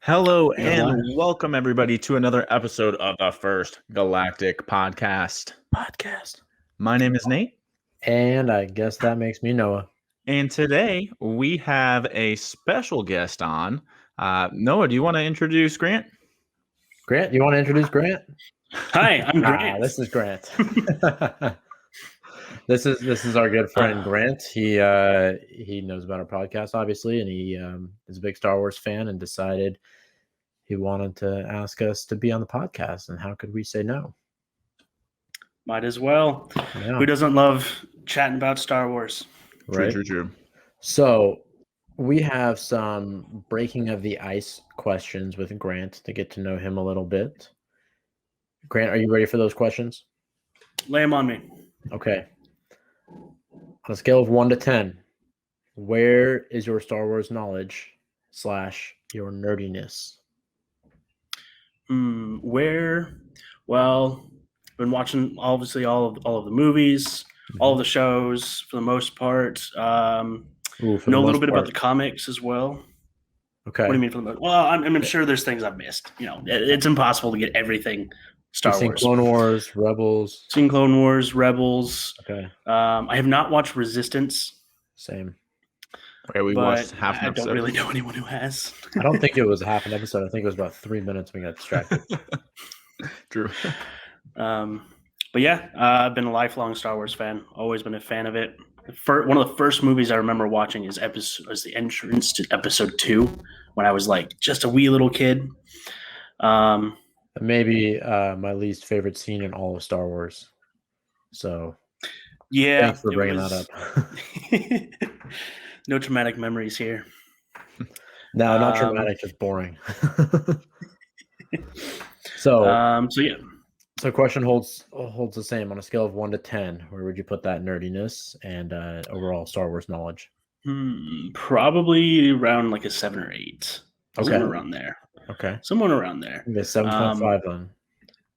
Hello You're live. and welcome everybody to another episode of the First Galactic Podcast. My name is Nate, And I guess that makes me Noah. and today we have a special guest on. Noah, do you want to introduce Grant? Grant, you want to introduce Grant? Hi, I'm Grant. This is Grant. This is our good friend Grant. He knows about our podcast, obviously, and he is a big Star Wars fan and decided he wanted to ask us to be on the podcast. And how could we say no? Might as well. Yeah. Who doesn't love chatting about Star Wars? Right. True. So we have some breaking of the ice questions with Grant to get to know him a little bit. Grant, are you ready for those questions? Lay them on me. Okay. On a scale of 1 to 10, where is your Star Wars knowledge / your nerdiness? Where? Well, I've been watching obviously all of the movies, all of the shows for the most part. Know a little bit about the comics as well. Okay. What do you mean for the most? Well, I'm sure there's things I've missed. You know, it's impossible to get everything Star Wars. Clone Wars, Rebels. Seen Clone Wars, Rebels. Okay. I have not watched Resistance. Same. Okay, we watched half an episode. I don't really know anyone who has. I don't think it was a half an episode. I think it was about 3 minutes. We got distracted. True. But yeah, I've been a lifelong Star Wars fan. Always been a fan of it. One of the first movies I remember watching was the entrance to Episode 2 when I was like just a wee little kid. Maybe my least favorite scene in all of Star Wars. So yeah, thanks for bringing that up. No traumatic memories here. No, not traumatic, just boring. So yeah. So question holds the same on a scale of 1 to 10. Where would you put that nerdiness and overall Star Wars knowledge? Probably around like a 7 or 8. Okay. Somewhere around there. Okay. Someone around there. Okay, 7.5 then.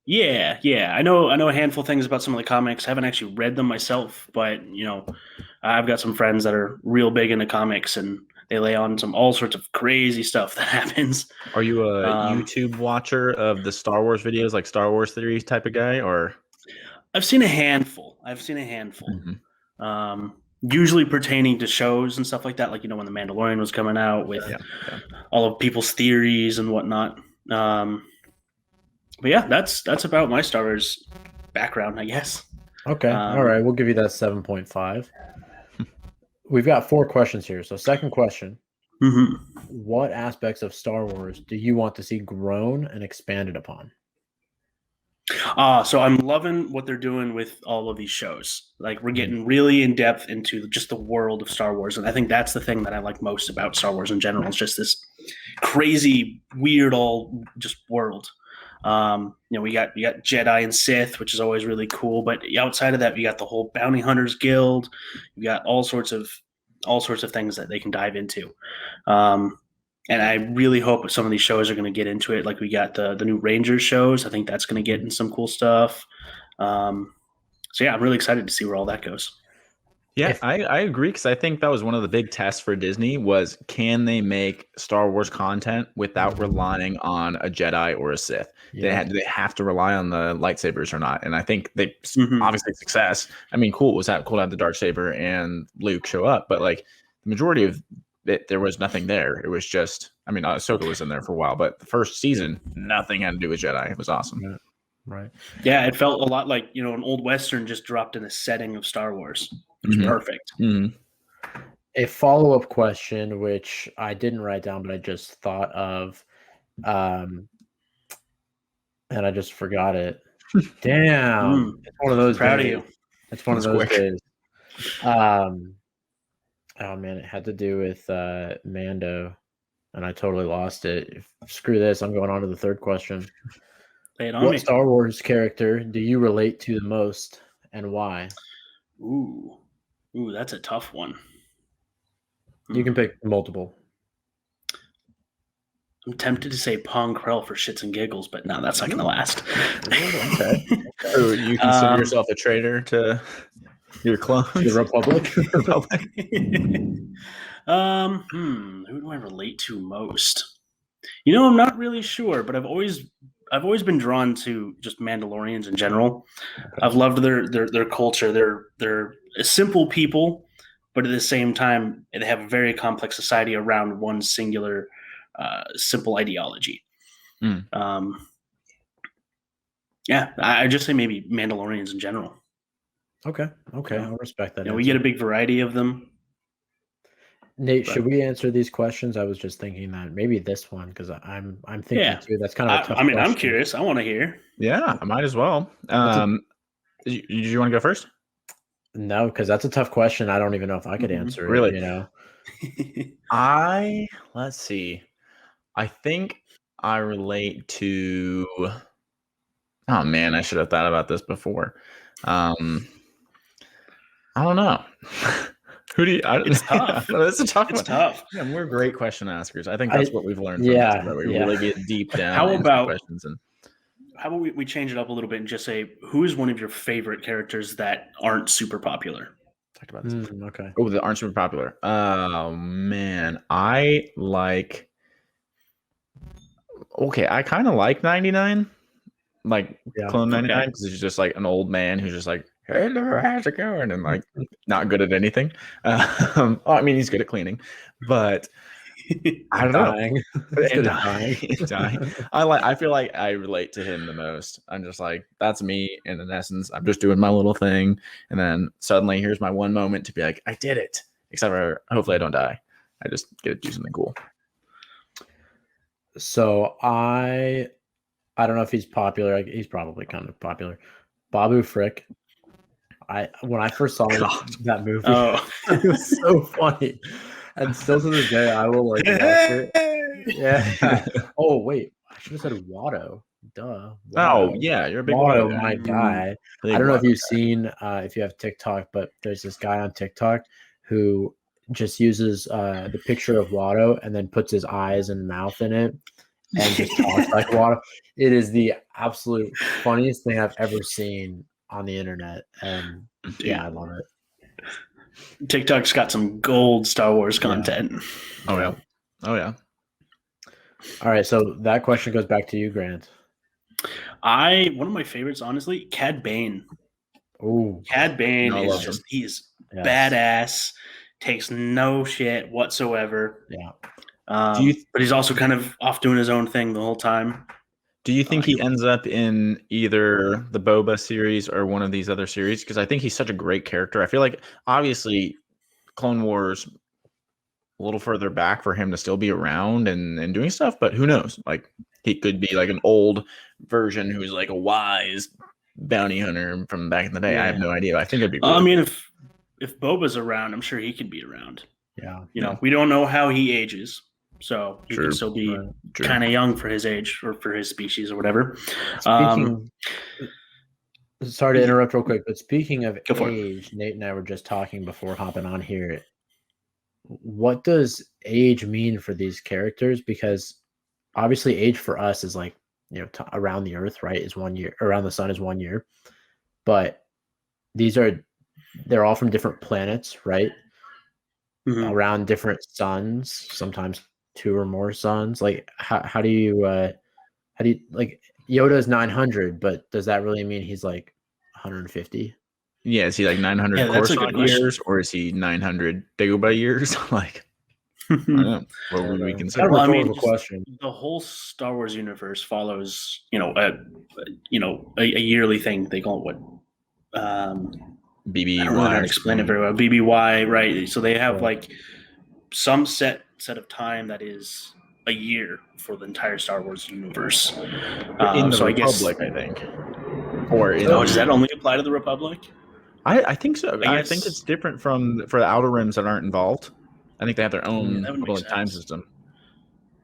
Yeah. I know a handful of things about some of the comics. I haven't actually read them myself, but I've got some friends that are real big into comics, and they lay on all sorts of crazy stuff that happens. Are you a YouTube watcher of the Star Wars videos, like Star Wars theories type of guy, or? I've seen a handful. Mm-hmm. Usually pertaining to shows and stuff like that, like when the Mandalorian was coming out with all of people's theories and whatnot. But yeah, that's about my Star Wars background, I guess. Okay. All right. We'll give you that 7.5. We've got 4 questions here. So second question. Mm-hmm. What aspects of Star Wars do you want to see grown and expanded upon? So I'm loving what they're doing with all of these shows. Like we're getting really in depth into just the world of Star Wars. And I think that's the thing that I like most about Star Wars in general. It's just this crazy, weird, just world. We got Jedi and Sith, which is always really cool. But outside of that, we got the whole Bounty Hunters Guild. We got all sorts of things that they can dive into. And I really hope some of these shows are going to get into it. Like we got the new Rangers shows. I think that's going to get in some cool stuff. So yeah, I'm really excited to see where all that goes. Yeah, I agree, because I think that was one of the big tests for Disney was, can they make Star Wars content without relying on a Jedi or a Sith? Yeah. Do they have to rely on the lightsabers or not? And I think they obviously success. I mean, cool. It was cool to have the Darksaber and Luke show up, but like the majority of it, there was nothing there. It was just, Ahsoka was in there for a while, but the first season, nothing had to do with Jedi. It was awesome. Yeah. Right. Yeah, it felt a lot like, an old Western just dropped in the setting of Star Wars. It was perfect. Mm-hmm. A follow-up question, which I didn't write down, but I just thought of, and I just forgot it. Damn. It's one of those Proud days. of you. It's one of those days. Oh, man, it had to do with Mando, and I totally lost it. Screw this. I'm going on to the third question. Lay it on What me. Star Wars character do you relate to the most, and why? Ooh, that's a tough one. You can pick multiple. I'm tempted to say Pong Krell for shits and giggles, but no, that's not going to last. Okay. So you consider yourself a traitor to your clones? The Republic? Who do I relate to most? I'm not really sure, but I've always been drawn to just Mandalorians in general. Okay. I've loved their culture. They're simple people, but at the same time, they have a very complex society around one singular, simple ideology. Yeah, I just say maybe Mandalorians in general. Okay, I'll respect that. We get a big variety of them. Nate, should we answer these questions? I was just thinking that maybe this one because I'm thinking too. That's kind of a tough question. I'm curious. I want to hear. Yeah, I might as well. Do you want to go first? No, because that's a tough question. I don't even know if I could answer really. It. Let's see. I think I relate to. Oh man, I should have thought about this before. I don't know. Who do you? It's tough. It's a tough one. It's tough. Yeah, we're great question askers. I think that's what we've learned. From we really get deep down. How about questions how about we change it up a little bit and just say who is one of your favorite characters that aren't super popular? Talked about this. Okay. Oh, that aren't super popular. Oh man, I like. Okay, I kind of like 99, like Clone 99, because he's just like an old man who's just like, "Hey, how's it going?" and like not good at anything. I mean, he's good at cleaning, but I don't know. Dying. I feel like I relate to him the most. I'm just like, that's me, and in essence, I'm just doing my little thing, and then suddenly here's my one moment to be like, I did it. Except for hopefully I don't die. I just get to do something cool. So I don't know if he's popular. He's probably kind of popular. Babu Frick. When I first saw that movie, it was so funny. And still to this day, I will like watch it. Yeah. Oh wait, I should have said Watto. Duh. Watto. Oh yeah, you're a big Watto, my guy. I don't know if you've seen if you have TikTok, but there's this guy on TikTok who just uses the picture of Watto and then puts his eyes and mouth in it and just talks like Watto. It is the absolute funniest thing I've ever seen on the internet. And yeah, I love it. TikTok's got some gold Star Wars content. Yeah. Oh yeah. All right, so that question goes back to you, Grant. One of my favorites, honestly, Cad Bane. Oh, Cad Bane is he's badass, takes no shit whatsoever. Yeah. But he's also kind of off doing his own thing the whole time. Do you think he ends up in either the Boba series or one of these other series? Because I think he's such a great character. I feel like obviously Clone Wars a little further back for him to still be around and doing stuff, but who knows? Like he could be like an old version who's like a wise bounty hunter from back in the day. Yeah. I have no idea. I think it'd be really I mean, if Boba's around, I'm sure he could be around. Yeah. We don't know how he ages. So he could still be kind of young for his age or for his species or whatever. Sorry to interrupt real quick, but speaking of age, Nate and I were just talking before hopping on here. What does age mean for these characters? Because obviously age for us is like, around the earth, right, is 1 year. Around the sun is 1 year. But they're all from different planets, right? Mm-hmm. Around different suns, sometimes 2 or more suns. Like how do you like Yoda's 900, but does that really mean he's like 150? Yeah, is he like 900 Coruscant years, or is he 900 Dagobah years? Like, I don't know. What would we consider? Well, I mean, question. The whole Star Wars universe follows, a yearly thing. They call it what? BBY. I don't know how to explain it very well. BBY, right? So they have like some set of time that is a year for the entire Star Wars universe. In the Republic, I think. Or does that only apply to the Republic? I think so. I think it's different for the Outer Rims that aren't involved. I think they have their own time system.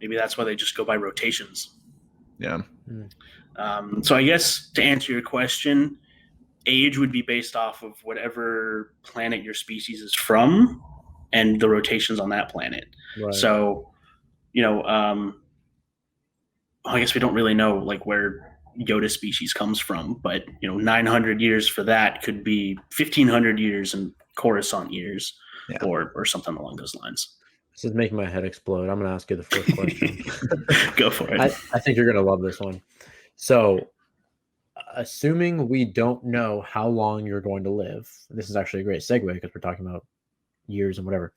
Maybe that's why they just go by rotations. Yeah. So I guess to answer your question, age would be based off of whatever planet your species is from and the rotations on that planet. Right. So, I guess we don't really know like where Yoda species comes from, but 900 years for that could be 1500 years in Coruscant years, or something along those lines. This is making my head explode. I'm going to ask you the first question. Go for it. I think you're going to love this one. So, assuming we don't know how long you're going to live, this is actually a great segue because we're talking about years and whatever.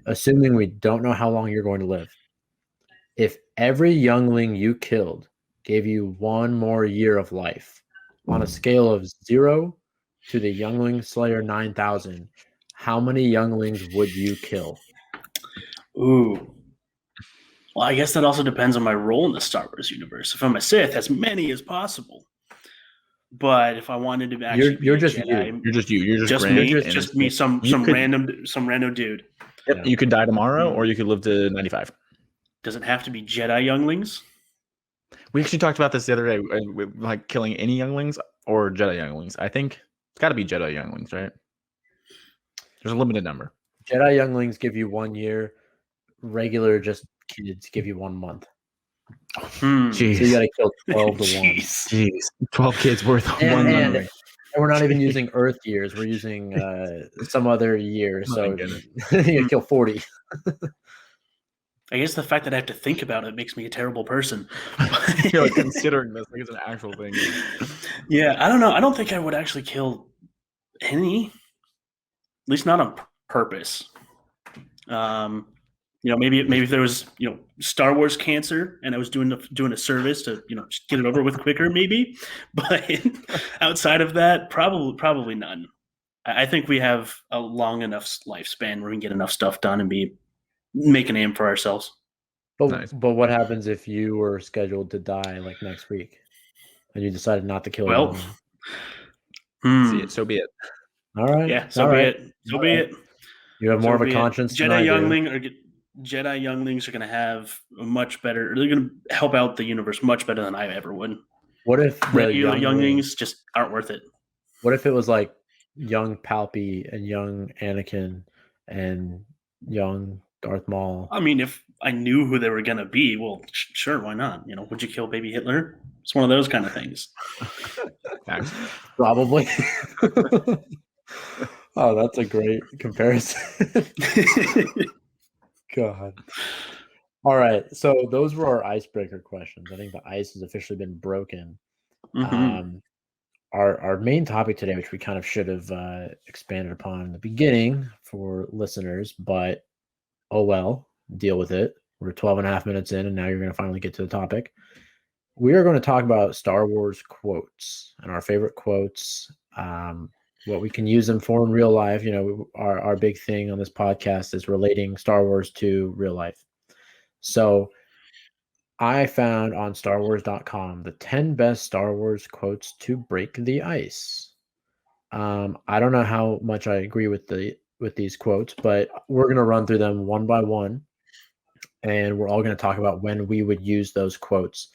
Assuming we don't know how long you're going to live, if every youngling you killed gave you one more year of life on a scale of 0 to the youngling slayer 9,000, how many younglings would you kill? Ooh. Well, I guess that also depends on my role in the Star Wars universe. If I'm a Sith, as many as possible. But if I wanted to actually, you're just Jedi, you. You're just you. You're just me. Grant, Just me. Some random dude. Yep. Yeah. You could die tomorrow, or you could live to 95. Does it have to be Jedi younglings? We actually talked about this the other day, with, like killing any younglings or Jedi younglings. I think it's got to be Jedi younglings, right? There's a limited number. Jedi younglings give you 1 year. Regular just kids give you 1 month. Jeez. So you got to kill 12 to 1. Jeez. 12 kids worth of one And youngling. we're not even using Earth years. We're using some other year. Oh, So my goodness. you kill 40. I guess the fact that I have to think about it makes me a terrible person. You're like considering this like it's an actual thing. Yeah, I don't know. I don't think I would actually kill any, at least not on purpose. Maybe if there was Star Wars cancer and I was doing a service to just get it over with quicker, maybe. But outside of that, probably none. I think we have a long enough lifespan where we can get enough stuff done and make a name for ourselves. But what happens if you were scheduled to die like next week and you decided not to kill Well, See it, so be it. All right. Yeah, so be it. So be it. You have more of a conscience than I do. Jedi younglings are going to have a much better. They're going to help out the universe much better than I ever would. What if the younglings just aren't worth it? What if it was like young Palpy and young Anakin and young Darth Maul? I mean, if I knew who they were going to be, well, sure, why not? Would you kill baby Hitler? It's one of those kind of things. Probably. Oh, that's a great comparison. God. All right. So those were our icebreaker questions. I think the ice has officially been broken. Mm-hmm. Our main topic today, which we kind of should have expanded upon in the beginning for listeners, but oh well, deal with it. We're 12 and a half minutes in, and now you're going to finally get to the topic. We are going to talk about Star Wars quotes and our favorite quotes, what we can use them for in real life. Our big thing on this podcast is relating Star Wars to real life. So I found on StarWars.com the 10 best Star Wars quotes to break the ice. I don't know how much I agree with these quotes, but we're going to run through them one by one, and we're all going to talk about when we would use those quotes.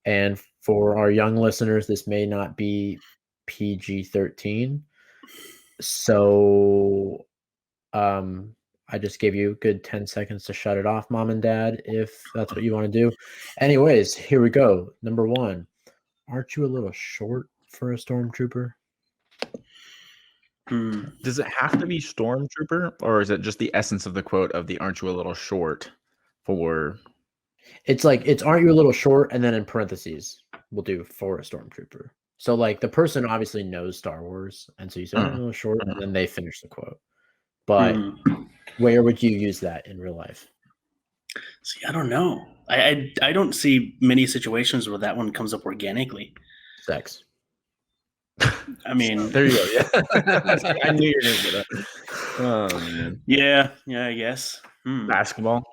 And for our young listeners, this may not be PG-13. So I just gave you a good 10 seconds to shut it off, Mom and Dad, if that's what you want to do. Anyways, here we go. Number 1, aren't you a little short for a stormtrooper? Does it have to be stormtrooper, or is it just the essence of the quote of the "aren't you a little short" for? It's aren't you a little short, and then in parentheses we'll do for a stormtrooper. So like the person obviously knows Star Wars, and so you say a little short, and then they finish the quote. But where would you use that in real life? See, I don't know. I don't see many situations where that one comes up organically. Sex. I mean, there you go. Yeah, I knew you were going to get that. Oh man. Yeah, I guess. Basketball.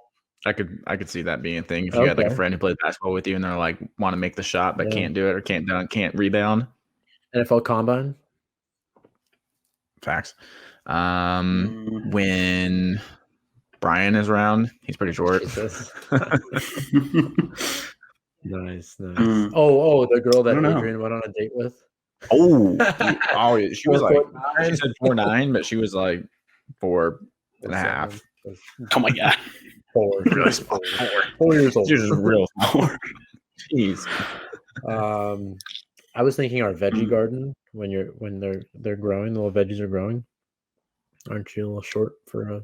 I could see that being a thing. If you had like a friend who plays basketball with you and they're like want to make the shot but can't do it or can't dunk, can't rebound. NFL Combine. Facts. When Brian is around, he's pretty short. Nice. Oh, the girl that Adrian went on a date with. She was like, she said 4'9", but she was like 4.5. Oh my god. 4 years old. She's just real 4. Jeez. I was thinking our veggie garden when they're growing, the little veggies are growing. Aren't you a little short for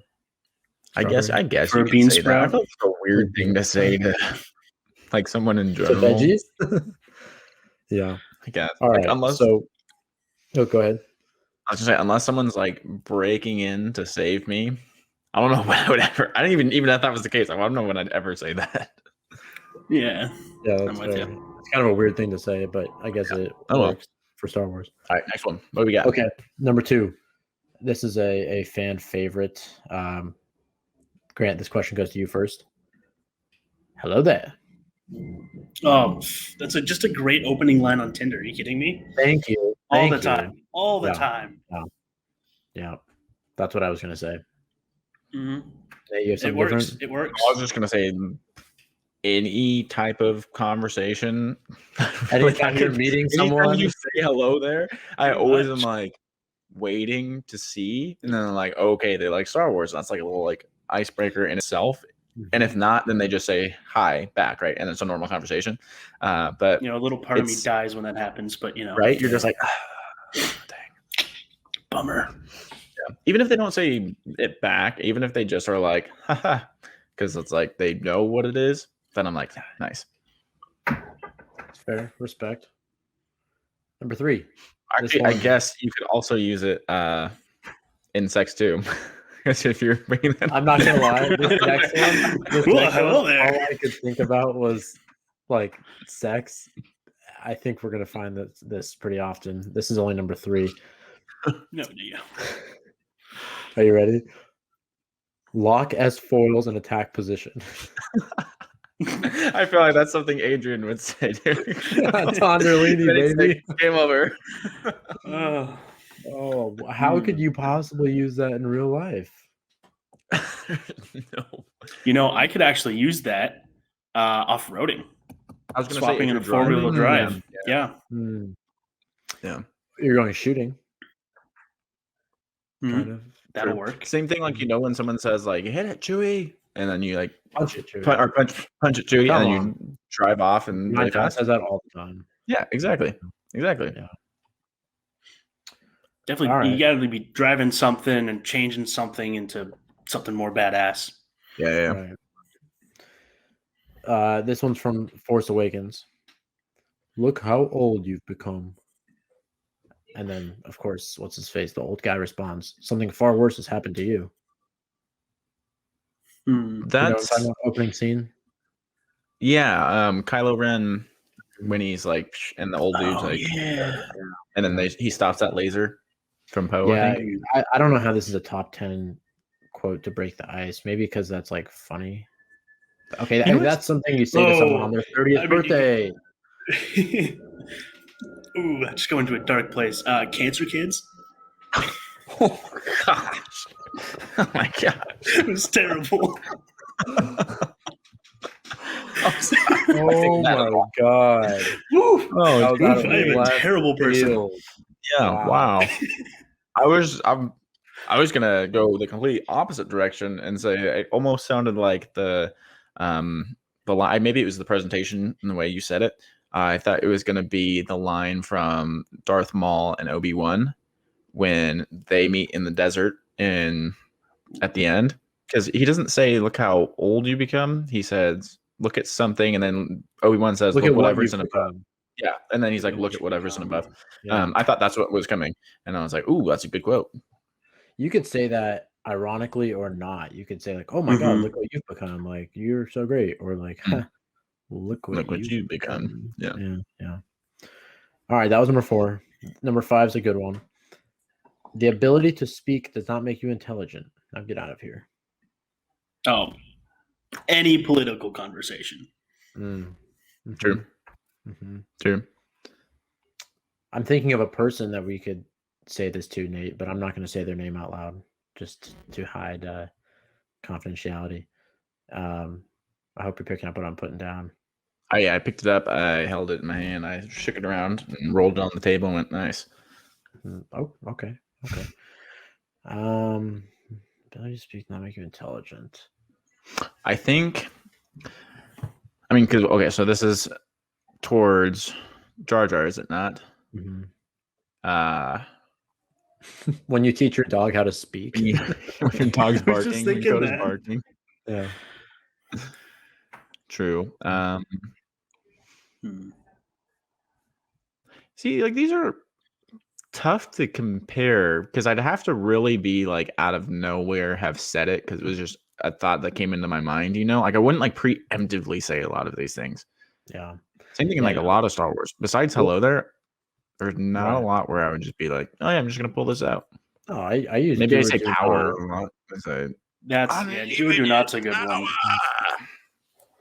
a I guess For you a could bean say that. I sprout? feel like it's a weird thing to say to like someone in The general. veggies. Yeah. I guess. All Like right. unless So, go ahead. I was gonna say unless someone's like breaking in to save me, I don't know when I would ever. I didn't even if that was the case. I don't know when I'd ever say that. Yeah. Yeah, I'm that's with fair. you. It's kind of a weird thing to say, but I guess it Oh, well. works for Star Wars. All right, next one. What do we got? Okay, number 2. This is a fan favorite. Grant, this question goes to you first. Hello there. Oh, that's just a great opening line on Tinder. Are you kidding me? Thank you. All the time. All the Yeah. time. Yeah, that's what I was going to say. Mm-hmm. Hey, you have It something works. different? It works. I was just gonna say any type of conversation. Anytime you're meeting someone, anytime you say hello there, I Pretty always much. am like waiting to see, and then I'm like, okay, they like Star Wars. That's like a little like icebreaker in itself. And if not, then they just say hi back, right? And it's a normal conversation. But a little part of me dies when that happens, but right, you're just like, dang, bummer. Yeah. Even if they don't say it back, even if they just are like, haha, because it's like they know what it is, then I'm like, nice. That's fair. Respect. Number 3. Actually, I guess you could also use it in sex too. If you're bringing that, I'm not gonna lie. This next hello there. All I could think about was like sex. I think we're gonna find this pretty often. This is only number 3. No idea. Are you ready? Lock as foils in attack position. I feel like that's something Adrian would say. Tonderlini, baby. Game over. Oh, how could you possibly use that in real life? No. I could actually use that off-roading. I was going to swapping in a 4-wheel drive. Yeah. Yeah. You're going shooting. Mm-hmm. Kind of. That'll work. Same thing, like when someone says like "hit it, Chewie," and then you like punch it, Chewie, punch it, Chewie, and then you drive off and my dad says that all the time. Yeah, exactly. Yeah. Definitely, right. You got to be driving something and changing something into something more badass. Yeah. Right. This one's from Force Awakens. Look how old you've become. And then, of course, what's his face? The old guy responds, "Something far worse has happened to you." That's opening scene. Yeah, Kylo Ren when he's like, and the old dude's like, and then he stops that laser from Poe. Yeah, I don't know how this is a top 10 quote to break the ice. Maybe because that's like funny. Okay, that's something you say to someone on their 30th birthday. Ooh, just go into a dark place. Cancer kids. Oh gosh! Oh my gosh! It was terrible. Oh my god! Oh, I'm a terrible person. Yeah, wow. I was gonna go the complete opposite direction and say it almost sounded like the line. Maybe it was the presentation and the way you said it. I thought it was gonna be the line from Darth Maul and Obi-Wan when they meet in the desert at the end, because he doesn't say "look how old you become." He says "look at something," and then Obi-Wan says "look at whatever's in above." Yeah, and then he's like, "look at whatever's in above." Yeah. I thought that's what was coming, and I was like, "Ooh, that's a good quote." You could say that ironically or not. You could say like, "Oh my god, look what you've become! Like you're so great," or like, "Look what you've become." Yeah. All right, that was number 4. Number 5 is a good one. The ability to speak does not make you intelligent. Now get out of here. Oh, any political conversation. Mm-hmm. True. Mm-hmm. True. I'm thinking of a person that we could say this to, Nate, but I'm not going to say their name out loud just to hide confidentiality. I hope you're picking up what I'm putting down. Oh yeah, I picked it up. I held it in my hand. I shook it around and rolled it on the table and went, "Nice." Oh, okay. Ability to speak not make you intelligent. I think. I mean, because so this is towards Jar Jar, is it not? Mm-hmm. When you teach your dog how to speak. When your dog's I was just barking, when your thinking goat is that. barking. Yeah. True. Hmm. See, like these are tough to compare because I'd have to really be like out of nowhere have said it because it was just a thought that came into my mind, Like I wouldn't like preemptively say a lot of these things. Yeah. Same thing in like a lot of Star Wars. Besides Hello There, there's not a lot where I would just be like, oh yeah, I'm just gonna pull this out. Oh, I use maybe I say do power not. a lot. I say Do not's a good one.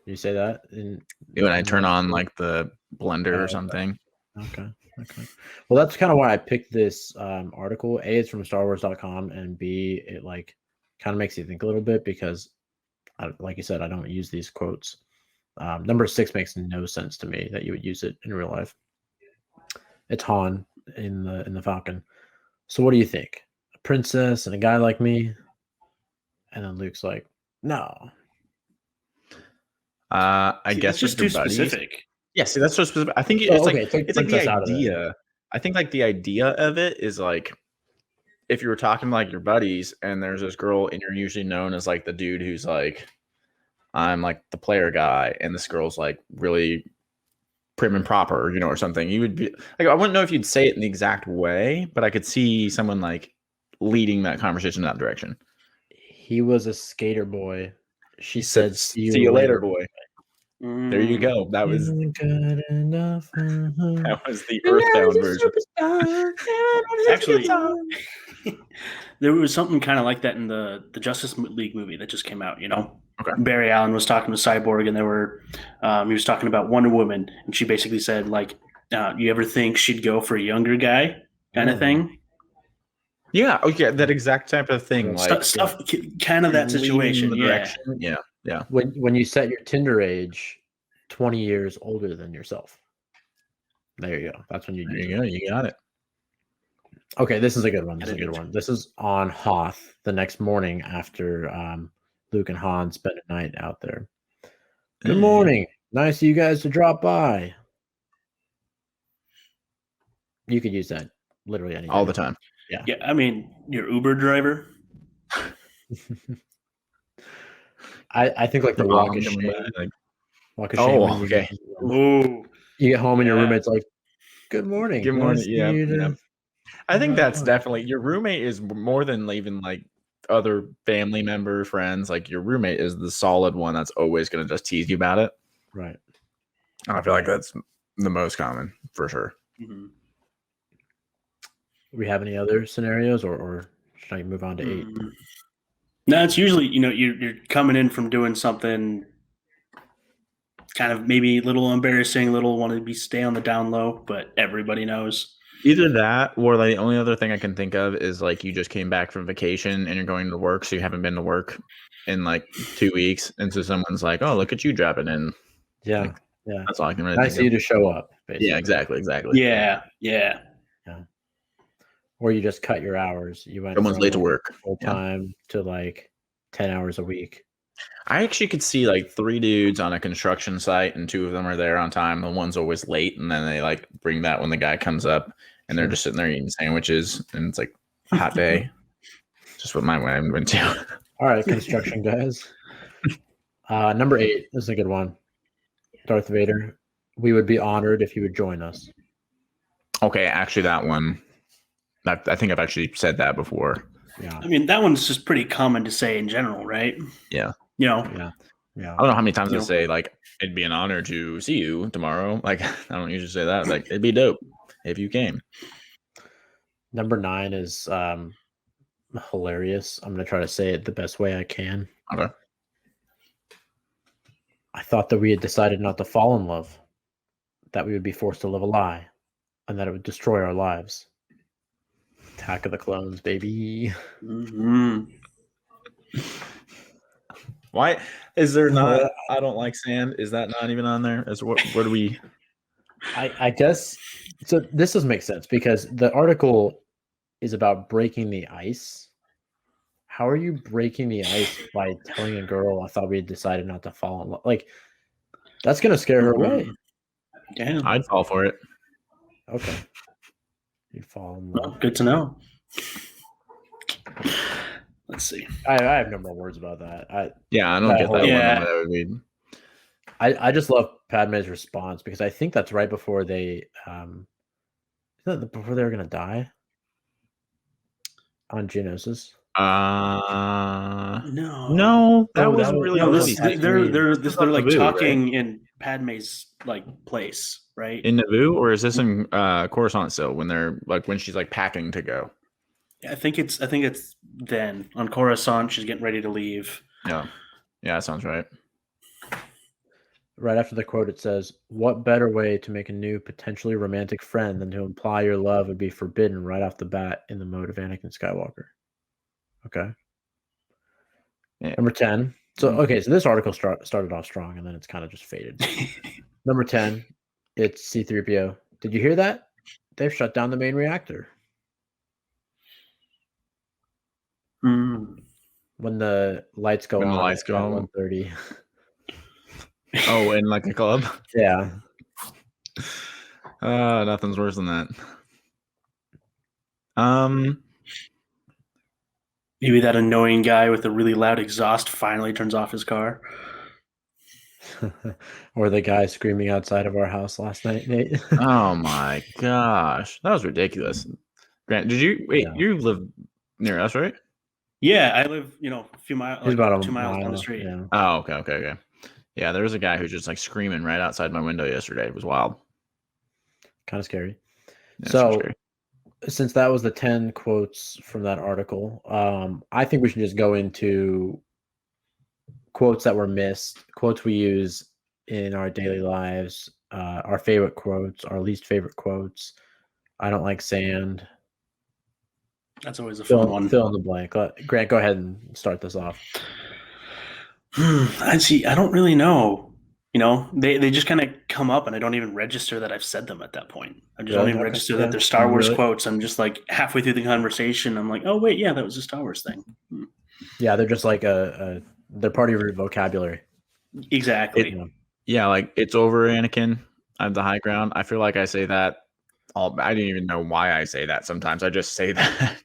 You say that when I turn on like the blender or something. Okay. Well, that's kind of why I picked this article. A, it's from StarWars.com, and B, it like kind of makes you think a little bit because, like you said, I don't use these quotes. Number 6 makes no sense to me that you would use it in real life. It's Han in the Falcon. So what do you think? A princess and a guy like me? And then Luke's like, no. I guess just too specific. Yeah, see, that's so specific. I think it's like the idea. I think like the idea of it is like if you were talking to like your buddies and there's this girl and you're usually known as like the dude who's like, I'm like the player guy, and this girl's like really prim and proper, or something. You would be like, I wouldn't know if you'd say it in the exact way, but I could see someone like leading that conversation in that direction. He was a skater boy. She said, "See you later, boy." There you go. That was good enough. That was the Earthbound version. Actually, there was something kind of like that in the Justice League movie that just came out. Okay. Barry Allen was talking to Cyborg, and he was talking about Wonder Woman, and she basically said like, "You ever think she'd go for a younger guy?" kind of thing. Yeah. Okay. That exact type of thing. Like stuff, kind of that situation. Yeah. Yeah. When you set your Tinder age 20 years older than yourself. There you go. That's when you do it. You got it. Okay, this is a good one. This is on Hoth the next morning after Luke and Han spent a night out there. Good morning. Nice of you guys to drop by. You could use that literally anytime. All the time. Yeah. Yeah, I mean, your Uber driver. I think like the walk of shame. Walk of shame. Oh, okay. Ooh. You get home and your roommate's like, good morning. Good morning. Yeah. I think that's definitely your roommate is more than even like other family member, friends. Like your roommate is the solid one that's always going to just tease you about it. Right. And I feel like that's the most common for sure. Mm-hmm. Do we have any other scenarios or should I move on to 8? No, it's usually, you're coming in from doing something kind of maybe a little embarrassing, want to stay on the down low, but everybody knows. Either that or the only other thing I can think of is like you just came back from vacation and you're going to work, so you haven't been to work in like 2 weeks. And so someone's like, oh, look at you dropping in. Yeah. Like, yeah. That's all I can really nice of you to show up. Basically. Yeah, exactly. Yeah. Or you just cut your hours. You went someone's late to work full time to like 10 hours a week. I actually could see like 3 dudes on a construction site and 2 of them are there on time. The one's always late, and then they like bring that when the guy comes up and they're just sitting there eating sandwiches and it's like a hot day. Just what my way went to. All right, construction guys. Number 8 this is a good one. Darth Vader. We would be honored if you would join us. Okay, actually that one. I think I've actually said that before. Yeah. I mean, that one's just pretty common to say in general, right? Yeah. Yeah. I don't know how many times I say like it'd be an honor to see you tomorrow. Like I don't usually say that. Like it'd be dope if you came. Number 9 is hilarious. I'm gonna try to say it the best way I can. Okay. I thought that we had decided not to fall in love, that we would be forced to live a lie, and that it would destroy our lives. Attack of the Clones, baby. Mm-hmm. Why is there not? I don't like sand. Is that not even on there? What do we? I guess so. This does make sense because the article is about breaking the ice. How are you breaking the ice by telling a girl, I thought we had decided not to fall in love? Like, that's going to scare her away. Damn. I'd fall for it. Okay. You'd fall in love. Well, good to know. Let's see. I have no more words about that. I don't get that one. Yeah. That would be... I just love Padme's response because I think that's right before they before they were gonna die on Geonosis. No, that was really they're like Naboo, talking right? in Padme's like place, right? In Naboo, or is this in Coruscant still when they're like when she's like packing to go? I think it's then on Coruscant. She's getting ready to leave. Yeah, that sounds right. Right after the quote, it says, "What better way to make a new potentially romantic friend than to imply your love would be forbidden right off the bat in the mode of Anakin Skywalker?" Okay. Yeah. Number 10. So this article started off strong and then it's kind of just faded. Number 10, it's C-3PO. Did you hear that? They've shut down the main reactor. When the lights go on at 1:30. Oh, in like a club? Yeah. Nothing's worse than that. Maybe that annoying guy with a really loud exhaust finally turns off his car. Or the guy screaming outside of our house last night, Nate. Oh my gosh. That was ridiculous. Grant, did you wait, you live near us, right? Yeah, I live, a few miles, like about 2 miles down the street. Yeah. Oh, okay. Yeah, there was a guy who's just like screaming right outside my window yesterday. It was wild. Kind of scary. Yeah, so scary. Since that was the 10 quotes from that article, I think we should just go into quotes that were missed, quotes we use in our daily lives, our favorite quotes, our least favorite quotes. I don't like sand. That's always a fun one. Fill in the blank. Grant, go ahead and start this off. I don't really know. They just kind of come up and I don't even register that I've said them at that point. I just don't even register that they're Star Wars quotes. I'm just like halfway through the conversation. I'm like, oh, wait, yeah, that was a Star Wars thing. Yeah, they're just like they're part of your vocabulary. Exactly. Yeah, like it's over, Anakin. I have the high ground. I feel like I say that I didn't even know why I say that sometimes. I just say that.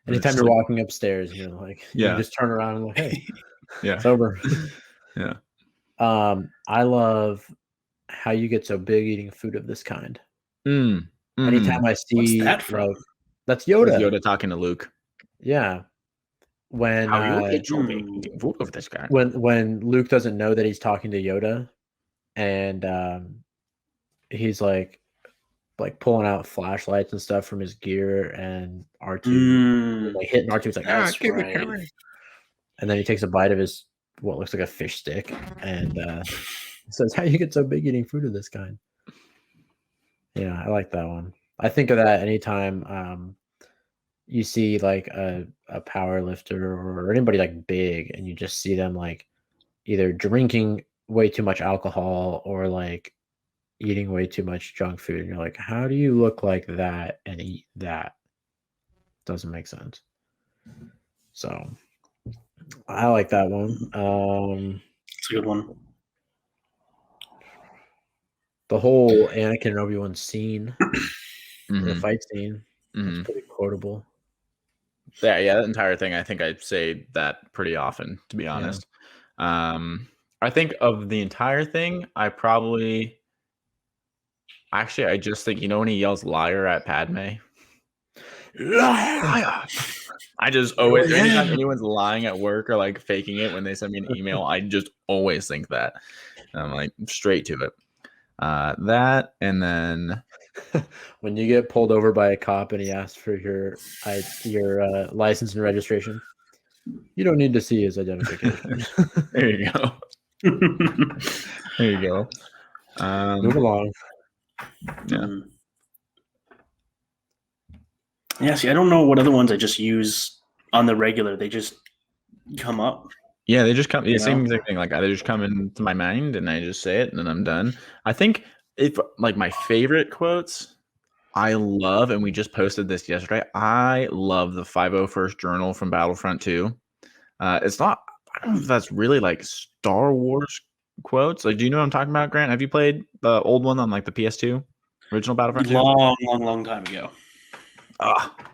Anytime you're walking upstairs, you're like, you just turn around and like, hey, it's over. Yeah. I love how you get so big eating food of this kind. Anytime I see, what's that from? That's Yoda. That's Yoda talking to Luke. Yeah. When how you get so big eating food of this guy. When Luke doesn't know that he's talking to Yoda, and he's like pulling out flashlights and stuff from his gear, and R2 like hitting R2. It's like, that's right. And then he takes a bite of his what looks like a fish stick and says, how you get so big eating food of this kind. Yeah, I like that one. I think of that anytime you see like a power lifter or anybody like big and you just see them like either drinking way too much alcohol or like eating way too much junk food, and you're like, how do you look like that and eat that? Doesn't make sense. So I like that one. It's a good one. The whole Anakin and Obi-Wan scene, the fight scene, it's pretty quotable. Yeah, that entire thing. I think I say that pretty often, to be honest. Yeah. I think of the entire thing, I just think, when he yells liar at Padme? Liar! I just always, anytime anyone's lying at work or like faking it when they send me an email, I just always think that. I'm like straight to it. That, and then when you get pulled over by a cop and he asks for your license and registration, you don't need to see his identification. There you go. There you go. Move along. Yeah. Yeah, see, I don't know what other ones I just use on the regular. They just come up. Yeah, they just come. Yeah, same exact thing. Like they just come into my mind, and I just say it, and then I'm done. I think if like my favorite quotes, I love, and we just posted this yesterday. I love the 501st Journal from Battlefront 2. It's not. I don't know if that's really like Star Wars quotes. Like, do you know what I'm talking about, Grant? Have you played the old one on like the PS2, original Battlefront 2? Long time ago.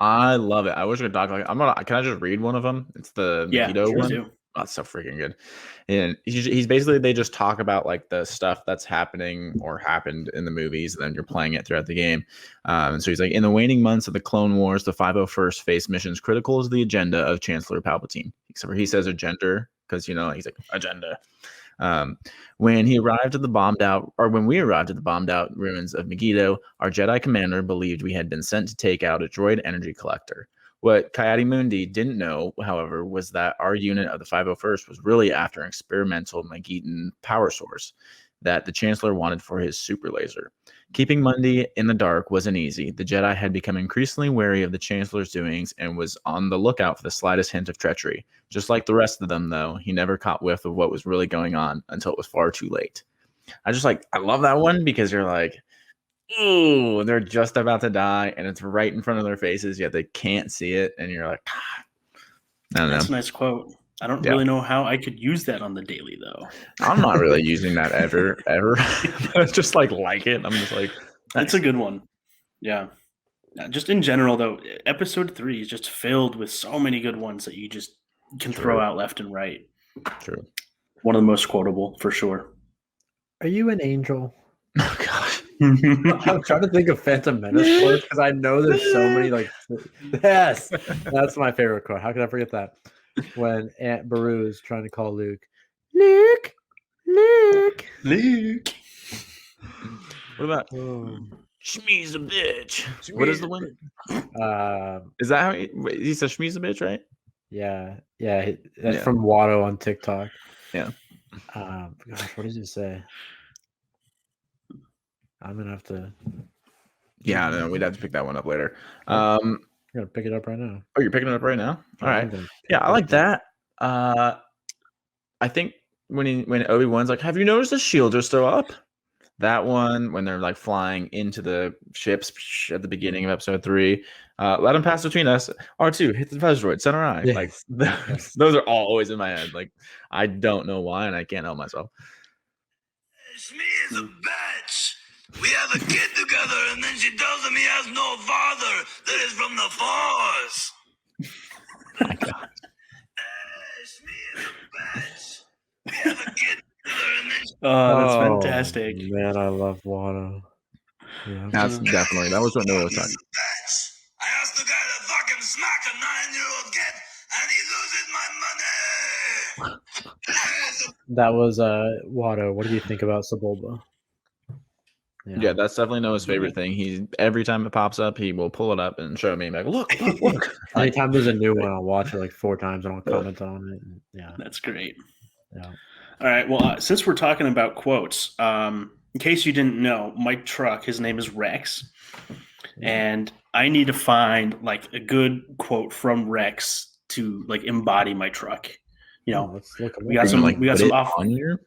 I love it. I wish I could talk like can I just read one of them? It's the Megiddo one. Do. Oh, it's so freaking good. And he's basically, they just talk about like the stuff that's happening or happened in the movies, and then you're playing it throughout the game. And so he's like, in the waning months of the Clone Wars, the 501st faced missions critical as the agenda of Chancellor Palpatine. Except for he says agenda because, he's like, agenda. When we arrived at the bombed out ruins of Megiddo, our Jedi commander believed we had been sent to take out a droid energy collector. What Coyote-Mundi didn't know, however, was that our unit of the 501st was really after an experimental Megiddo power source that the Chancellor wanted for his super laser. Keeping Mundi in the dark wasn't easy. The Jedi had become increasingly wary of the Chancellor's doings and was on the lookout for the slightest hint of treachery. Just like the rest of them, though, he never caught whiff of what was really going on until it was far too late. I love that one because you're like, ooh, they're just about to die, and it's right in front of their faces, yet they can't see it, and you're like, I don't know. That's a nice quote. I don't really know how I could use that on the daily, though. I'm not really using that ever. It's just like it. I'm just like, nice. It's a good one. Yeah. Just in general, though, episode 3 is just filled with so many good ones that you just can throw out left and right. True. One of the most quotable, for sure. Are you an angel? Oh, gosh. I'm trying to think of Phantom Menace quotes because I know there's so many. Yes, that's my favorite quote. How could I forget that? When Aunt Beru is trying to call Luke. What about Shmee's a bitch? What is the one? Is that how he says Shmee's a bitch, right? Yeah. That's from Watto on TikTok. Yeah. Gosh, what does he say? I'm gonna have to. Yeah, no, we'd have to pick that one up later. I'm gonna pick it up right now. Oh, you're picking it up right now? All right. Yeah, I like that. I think when Obi-Wan's like, have you noticed the shields are still up? That one, when they're like flying into the ships at the beginning of episode 3, let them pass between us. R2, hit the fuzz droid, center eye. Yes. Like those are all always in my head. Like I don't know why, and I can't help myself. Shmee is a bitch. We have a kid together, and then she tells him he has no father that is from the Force. My God. Shmee is a bitch. We have a kid together, and then that's fantastic. Man, I love Watto. Yeah. That's definitely, that was what Noah was talking about. I asked the guy to fucking smack a 9-year-old kid, and he loses my money. That was Watto. What do you think about Sebulba? Yeah, that's definitely Noah's favorite thing. He every time it pops up, he will pull it up and show me like, look. Anytime there's a new one, I'll watch it like 4 times and I'll comment on it. Yeah, that's great. Yeah. All right. Well, since we're talking about quotes, in case you didn't know, my truck, his name is Rex, and I need to find like a good quote from Rex to like embody my truck. Let's look. We got some off on here.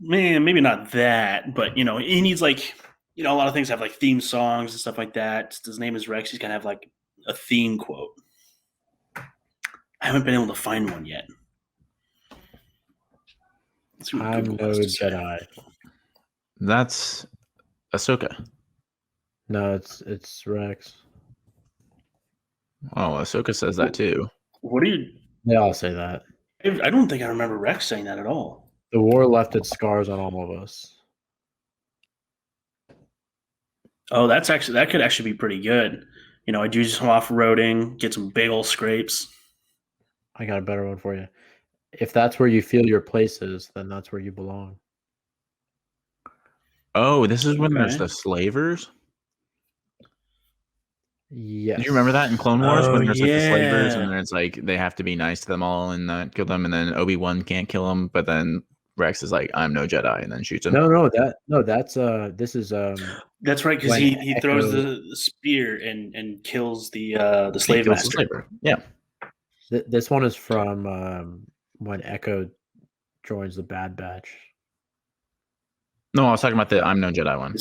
Man, maybe not that, but he needs like a lot of things have like theme songs and stuff like that. His name is Rex. He's gonna have like a theme quote. I haven't been able to find one yet. I'm no Jedi. That's Ahsoka. No, it's Rex. Oh, Ahsoka says that too. What do you? They all say that. I don't think I remember Rex saying that at all. The war left its scars on all of us. Oh, that could actually be pretty good. I do some off-roading, get some big old scrapes. I got a better one for you. If that's where you feel your place is, then that's where you belong. Oh, this is when there's the slavers? Yes. Do you remember that in Clone Wars when there's like the slavers and then it's like they have to be nice to them all and not kill them, and then Obi-Wan can't kill them, but then Rex is like, I'm no Jedi, and then shoots him. That's right, because he throws the spear and kills the slave master. Yeah. This one is from when Echo joins the Bad Batch. No, I was talking about the I'm no Jedi one.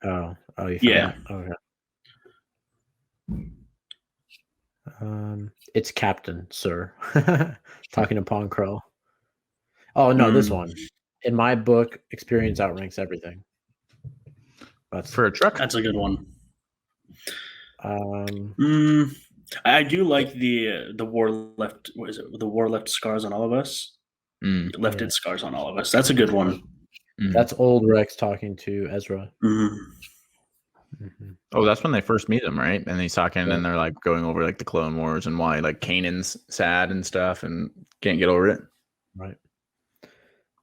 Oh, you yeah. Okay. It's Captain, sir. Talking to Pong Crow. Oh no, this one. In my book, experience outranks everything. For a truck? That's a good one. I do like the war left. What is it? The war left scars on all of us. Left scars on all of us. That's a good one. That's old Rex talking to Ezra. Oh, that's when they first meet him, right? And he's talking, and they're like going over like the Clone Wars and why like Kanan's sad and stuff and can't get over it. Right.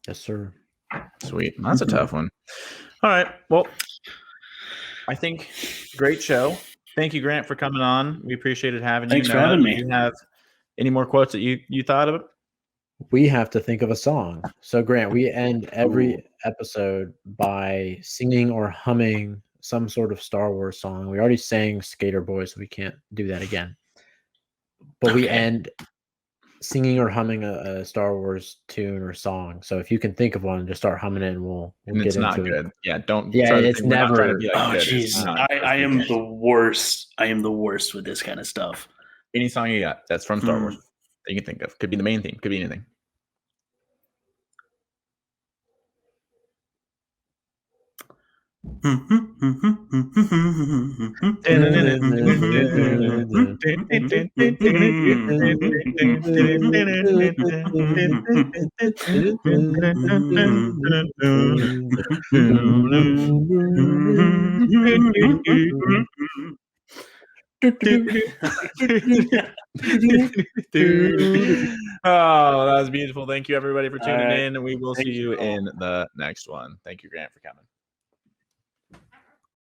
Yes, sir. Sweet. That's a tough one. All right. Well, I think great show. Thank you, Grant, for coming on. We appreciated having you. Thanks for having me. Do you have any more quotes that you thought of? We have to think of a song. So, Grant, we end every episode by singing or humming some sort of Star Wars song. We already sang Skater Boy, so we can't do that again. But we end singing or humming a Star Wars tune or song. So if you can think of one, just start humming it, and we'll and get it's not into good. it. Yeah, don't. Yeah, it's never. Oh, jeez, I am the worst. I am the worst with this kind of stuff. Any song you got that's from Star Wars that you can think of. Could be the main theme. Could be anything. Oh, that was beautiful. Thank you, everybody, for tuning in. We will see you in the next one. Thank you, Grant, for coming.